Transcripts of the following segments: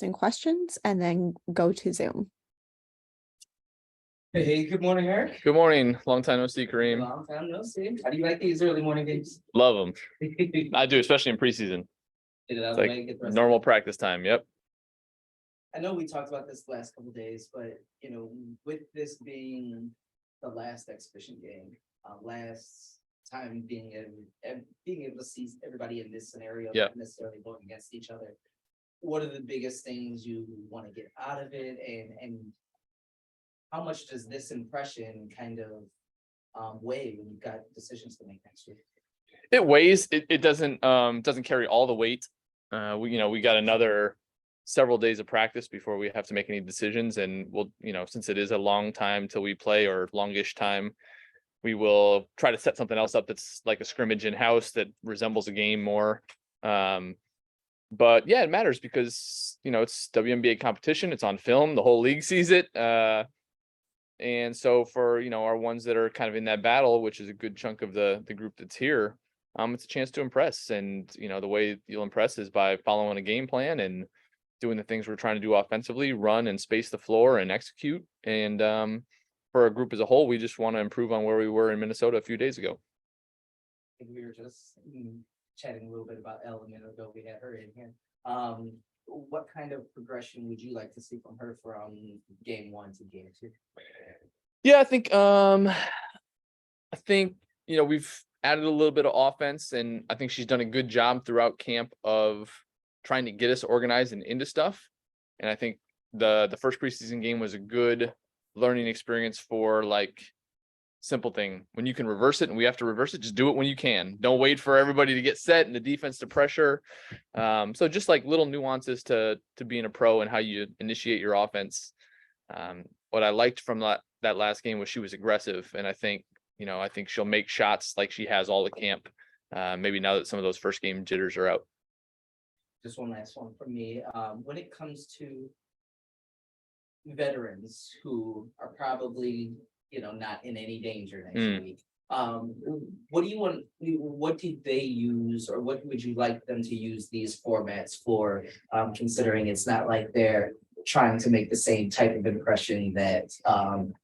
and questions and then go to Zoom. Hey, good morning, Eric. Good morning. Long time no see, Kareem. Long time no see. How do you like these early morning games? Love them. I do, especially in preseason. It's like normal practice time. Yep. I know we talked about this the last couple of days, but with this being the last exhibition game, last time being able to see everybody in this scenario, not necessarily going against each other. What are the biggest things you want to get out of it, and how much does this impression kind of weigh when you've got decisions to make next week? It weighs. It doesn't carry all the weight. We got another several days of practice before we have to make any decisions, and we'll since it is a long time till we play, or longish time, we will try to set something else up that's like a scrimmage in house that resembles a game more. But yeah, it matters because it's WNBA competition. It's on film. The whole league sees it. And so for, our ones that are kind of in that battle, which is a good chunk of the group that's here, it's a chance to impress. And, the way you'll impress is by following a game plan and doing the things we're trying to do offensively, run and space the floor and execute. And for a group as a whole, we just want to improve on where we were in Minnesota a few days ago. We were just chatting a little bit about Elle a minute ago. We had her in here. What kind of progression would you like to see from her from game 1 to game 2? Yeah, I think we've added a little bit of offense, and I think she's done a good job throughout camp of trying to get us organized and into stuff. And I think the first preseason game was a good learning experience for like simple thing. When you can reverse it and we have to reverse it, just do it when you can. Don't wait for everybody to get set and the defense to pressure. So just like little nuances to being a pro and how you initiate your offense. What I liked from that last game was she was aggressive, and I think she'll make shots like she has all the camp. Maybe now that some of those first game jitters are out. Just one last one from me. When it comes to veterans who are probably not in any danger next week. What do you want? What did they use, or what would you like them to use these formats for? Considering it's not like they're trying to make the same type of impression that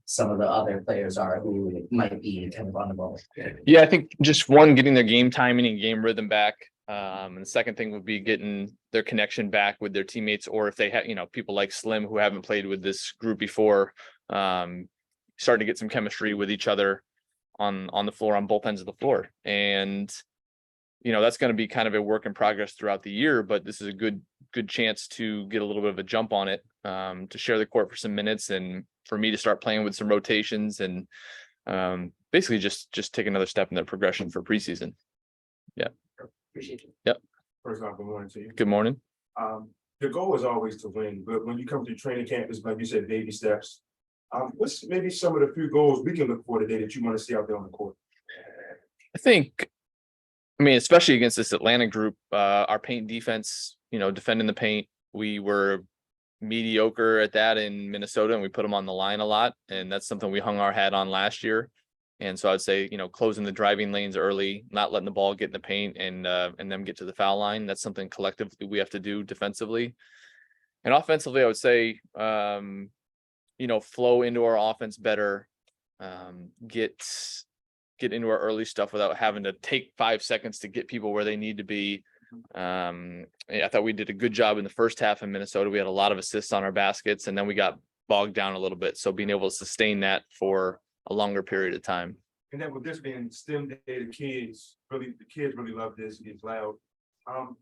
some of the other players are who might be kind of on the ball. Yeah, I think just one, getting their game timing and game rhythm back. And the second thing would be getting their connection back with their teammates, or if they have, people like Slim who haven't played with this group before, starting to get some chemistry with each other on the floor, on both ends of the floor. And, that's going to be kind of a work in progress throughout the year, but this is a good chance to get a little bit of a jump on it, to share the court for some minutes, and for me to start playing with some rotations, and basically just take another step in that progression for preseason. Yeah. Appreciate you. Yep. First off, good morning to you. Good morning. The goal is always to win, but when you come to training camp, it's like you said, baby steps. What's maybe some of the few goals we can look for today that you want to see out there on the court? I mean, especially against this Atlanta group, our paint defense, defending the paint, we were mediocre at that in Minnesota, and we put them on the line a lot. And that's something we hung our hat on last year. And so I'd say, closing the driving lanes early, not letting the ball get in the paint and them get to the foul line. That's something collectively we have to do defensively. And offensively, I would say, flow into our offense better, get into our early stuff without having to take 5 seconds to get people where they need to be. I thought we did a good job in the first half in Minnesota. We had a lot of assists on our baskets, and then we got bogged down a little bit. So being able to sustain that for a longer period of time. And then with this being STEM Day, the kids really love this. It's loud. How,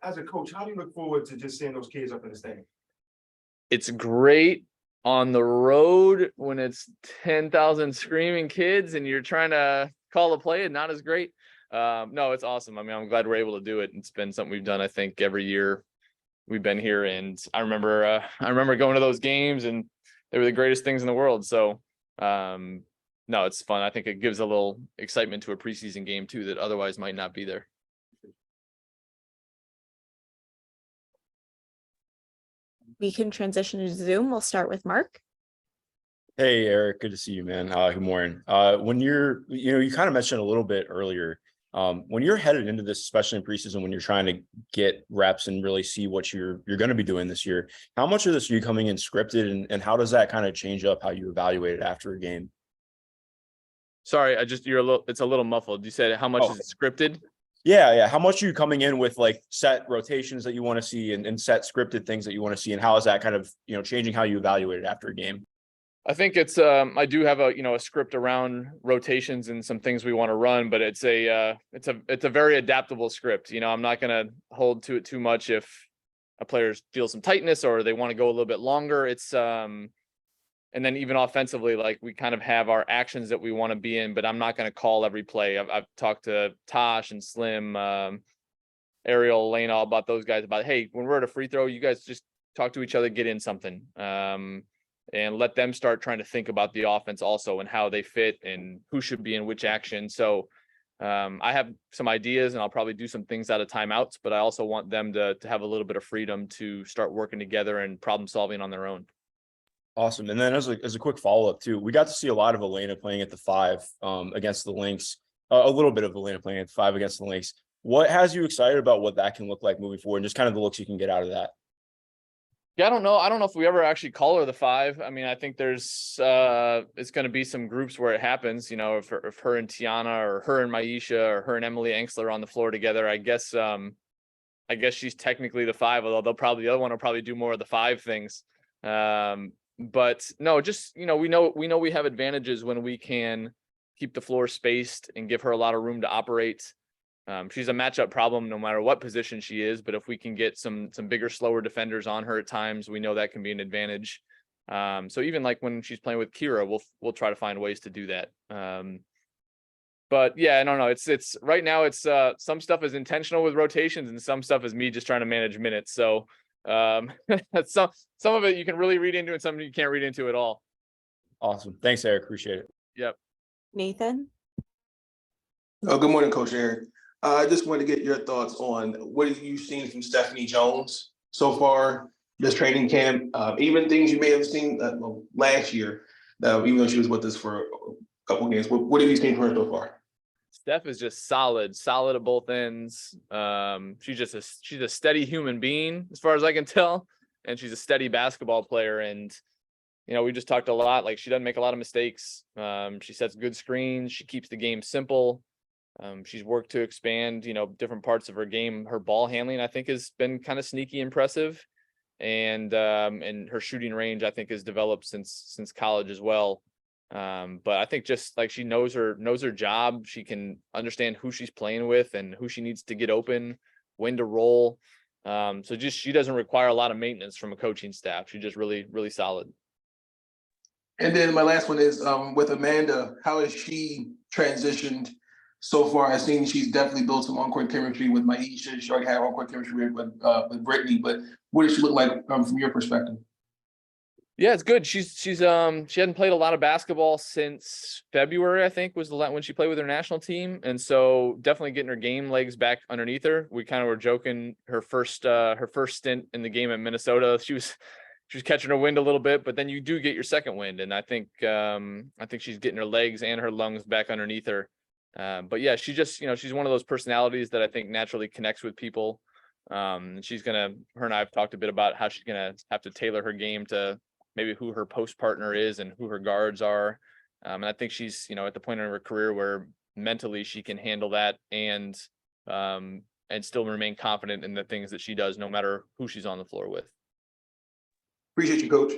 as a coach, how do you look forward to just seeing those kids up in the stand? It's great on the road when it's 10,000 screaming kids and you're trying to call a play, and not as great. No, it's awesome. I mean, I'm glad we're able to do it. It's been something we've done, I think, every year we've been here. And I remember going to those games, and they were the greatest things in the world. So, no, it's fun. I think it gives a little excitement to a preseason game too, that otherwise might not be there. We can transition to Zoom. We'll start with Mark. Hey, Eric, good to see you, man. Good morning. When you kind of mentioned a little bit earlier, When you're headed into this, especially in preseason, when you're trying to get reps and really see what you're going to be doing this year, how much of this are you coming in scripted, and how does that kind of change up how you evaluate it after a game? Sorry, it's a little muffled. You said how much is it scripted? Yeah. How much are you coming in with like set rotations that you want to see and set scripted things that you want to see, and how is that kind of, changing how you evaluate it after a game? I think it's I do have a script around rotations and some things we want to run, but it's a very adaptable script. I'm not going to hold to it too much if a player feels some tightness or they want to go a little bit longer. It's and then even offensively, like we kind of have our actions that we want to be in, but I'm not going to call every play. I've talked to Tosh and Slim, Ariel, Lane, all about those guys about, hey, when we're at a free throw, you guys just talk to each other, get in something. And let them start trying to think about the offense also and how they fit and who should be in which action. So I have some ideas and I'll probably do some things out of timeouts, but I also want them to have a little bit of freedom to start working together and problem solving on their own. Awesome. And then as a quick follow-up too, we got to see a lot of Elena playing at the 5 against the Lynx, a little bit of Elena playing at the 5 against the Lynx. What has you excited about what that can look like moving forward and just kind of the looks you can get out of that? Yeah, I don't know. I don't know if we ever actually call her the 5. I mean, I think there's it's going to be some groups where it happens, if her and Tiana or her and Maisha or her and Emily Engsler are on the floor together. I guess she's technically the 5, although the other one will probably do more of the 5 things. But no, just we know we have advantages when we can keep the floor spaced and give her a lot of room to operate. She's a matchup problem no matter what position she is, but if we can get some bigger, slower defenders on her at times, we know that can be an advantage. So even like when she's playing with Kira, we'll try to find ways to do that. But yeah, I don't know. It's right now it's some stuff is intentional with rotations and some stuff is me just trying to manage minutes. So some of it you can really read into and some you can't read into at all. Awesome. Thanks, Eric. Appreciate it. Yep. Nathan? Oh, good morning, Coach Eric. I just want to get your thoughts on what have you seen from Stephanie Jones so far this training camp, even things you may have seen last year, even though she was with us for a couple of games. What have you seen from her so far? Steph is just solid at both ends. She's a steady human being as far as I can tell, and she's a steady basketball player. And we just talked a lot. Like she doesn't make a lot of mistakes. She sets good screens. She keeps the game simple. She's worked to expand, different parts of her game. Her ball handling, I think, has been kind of sneaky impressive, and her shooting range, I think, has developed since college as well. But I think just like she knows her job, she can understand who she's playing with and who she needs to get open, when to roll. So just she doesn't require a lot of maintenance from a coaching staff. She's just really, really solid. And then my last one is with Amanda. How has she transitioned so far? I've seen she's definitely built some on-court chemistry with Maisha. She already had on-court chemistry with Brittany. But what does she look like from your perspective? Yeah, it's good. She hadn't played a lot of basketball since February, I think, was when she played with her national team, and so definitely getting her game legs back underneath her. We kind of were joking her first stint in the game at Minnesota, she was catching her wind a little bit, but then you do get your second wind, and I think she's getting her legs and her lungs back underneath her. But yeah, she just she's one of those personalities that I think naturally connects with people. Her and I have talked a bit about how she's gonna have to tailor her game to maybe who her post partner is and who her guards are. And I think she's, at the point in her career where mentally she can handle that and still remain confident in the things that she does, no matter who she's on the floor with. Appreciate you, Coach.